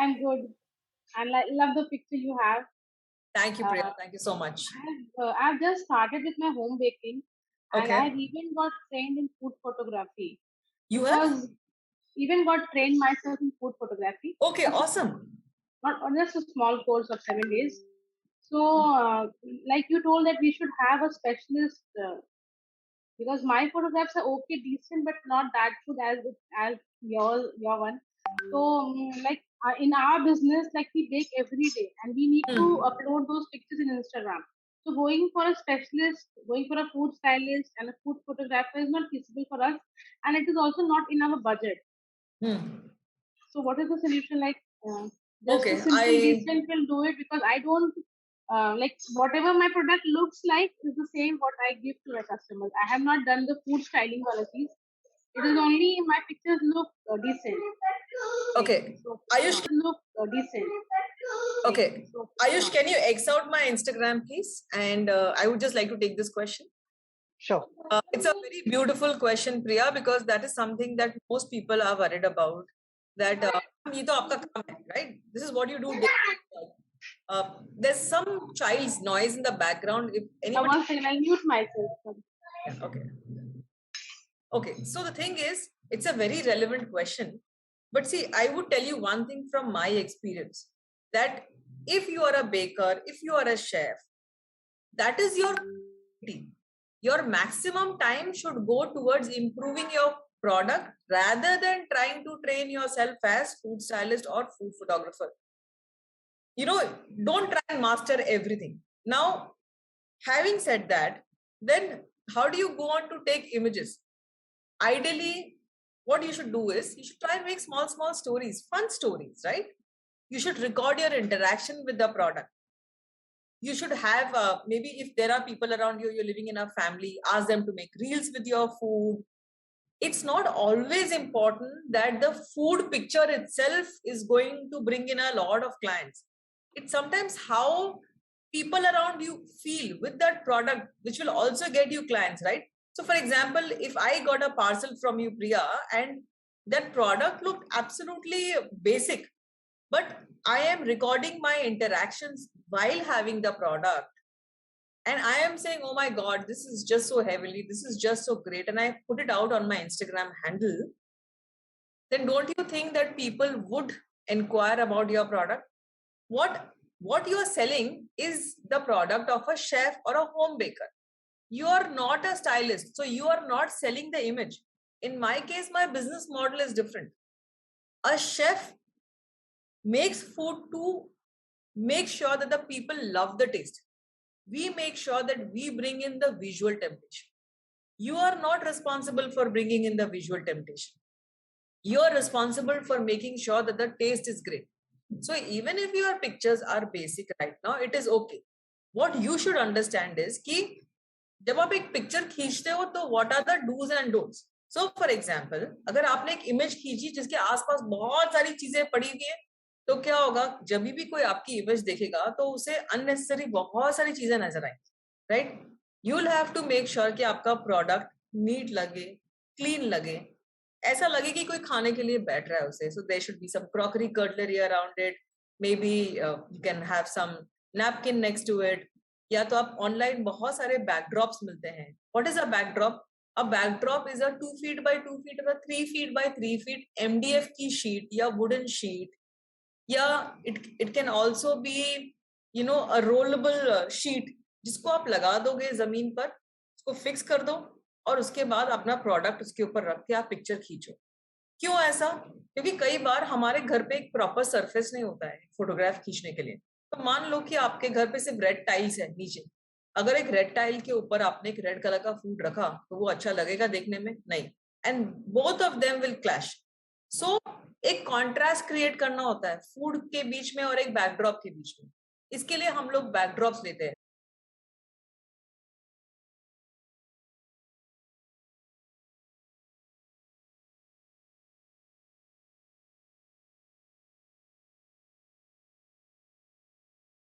I'm good. And I love the picture you have. Thank you, Priya. Uh, Thank you so much. I've just started with my home baking, and I Okay. even got trained in food photography You have? because even got trained myself in food photography. Okay, awesome. Not just a small course of 7 days. So, like you told that we should have a specialist because my photographs are okay, decent, but not that good as your one. So, in our business, like we bake every day, and we need to Hmm. upload those pictures in Instagram. So, going for a specialist, going for a food stylist and a food photographer is not feasible for us, and it is also not in our budget. Hmm. So, what is the solution? Like, just a Okay, simple decent will do it because I don't. Like whatever my product looks like is the same what I give to my customers. I have not done the food styling policies. It is only my pictures look decent. Like okay. so, Ayush, look decent. Like okay. so. Ayush, can you X out my Instagram, please? And I would just like to take this question. Sure. It's a very beautiful question, Priya, because that is something that most people are worried about. That ये तो आपका काम है, right? This is what you do. There's some child's noise in the background. If anybody, One second, I'll mute myself. yeah, okay. Okay, so the thing is, it's a very relevant question. But see, I would tell you one thing from my experience that if you are a baker, if you are a chef, that is your duty. Your maximum time should go towards improving your product rather than trying to train yourself as food stylist or food photographer. You know, don't try and master everything. Now, having said that, then how do you go on to take images? Ideally, what you should do is you should try and make small stories, fun stories, right? You should record your interaction with the product. You should have maybe if there are people around you, you're living in a family, ask them to make reels with your food. It's not always important that the food picture itself is going to bring in a lot of clients. It's sometimes how people around you feel with that product, which will also get you clients, right? So, for example, if I got a parcel from you, Priya, and that product looked absolutely basic, but I am recording my interactions while having the product, and I am saying, oh my God, this is just so heavenly, this is just so great, and I put it out on my Instagram handle, then don't you think that people would inquire about your product? What you are selling is the product of a chef or a home baker. You are not a stylist, so you are not selling the image. In my case, my business model is different. A chef makes food to make sure that the people love the taste. We make sure that we bring in the visual temptation. You are not responsible for bringing in the visual temptation. You are responsible for making sure that the taste is great. So even if your pictures are basic right now, it is okay. What you should understand is कि जब आप एक picture खींचते हो तो what are the do's and don'ts. So for example, अगर आपने एक इमेज खींची जिसके आसपास बहुत सारी चीजें पड़ी हुई है, तो क्या होगा जब भी कोई आपकी इमेज देखेगा तो उसे अननेसेसरी बहुत सारी चीजें नजर आएंगी, right? You will have to make sure कि आपका प्रोडक्ट नीट लगे, क्लीन लगे, ऐसा लगे कि कोई खाने के लिए बैठ रहा है उसे. So there should be some crockery cutlery around it, may be you can have some napkin next to it, या तो आप ऑनलाइन बहुत सारे बैकड्रॉप्स मिलते हैं. What is a backdrop? A backdrop is a 2 feet by 2 feet or 3 feet by 3 feet MDF की sheet या wooden sheet, या it can also be you know a rollable sheet जिसको आप लगा दोगे जमीन पर, उसको फिक्स कर दो और उसके बाद अपना प्रोडक्ट उसके ऊपर रख के आप पिक्चर खींचो. क्यों ऐसा? क्योंकि कई बार हमारे घर पे एक प्रॉपर सरफेस नहीं होता है फोटोग्राफ खींचने के लिए. तो मान लो कि आपके घर पे सिर्फ रेड टाइल्स है नीचे, अगर एक रेड टाइल के ऊपर आपने एक रेड कलर का फूड रखा तो वो अच्छा लगेगा देखने में? नहीं. And both of them will clash. So एक कॉन्ट्रास्ट क्रिएट करना होता है फूड के बीच में और एक बैकड्रॉप के बीच में. इसके लिए हम लोग बैकड्रॉप्स लेते हैं.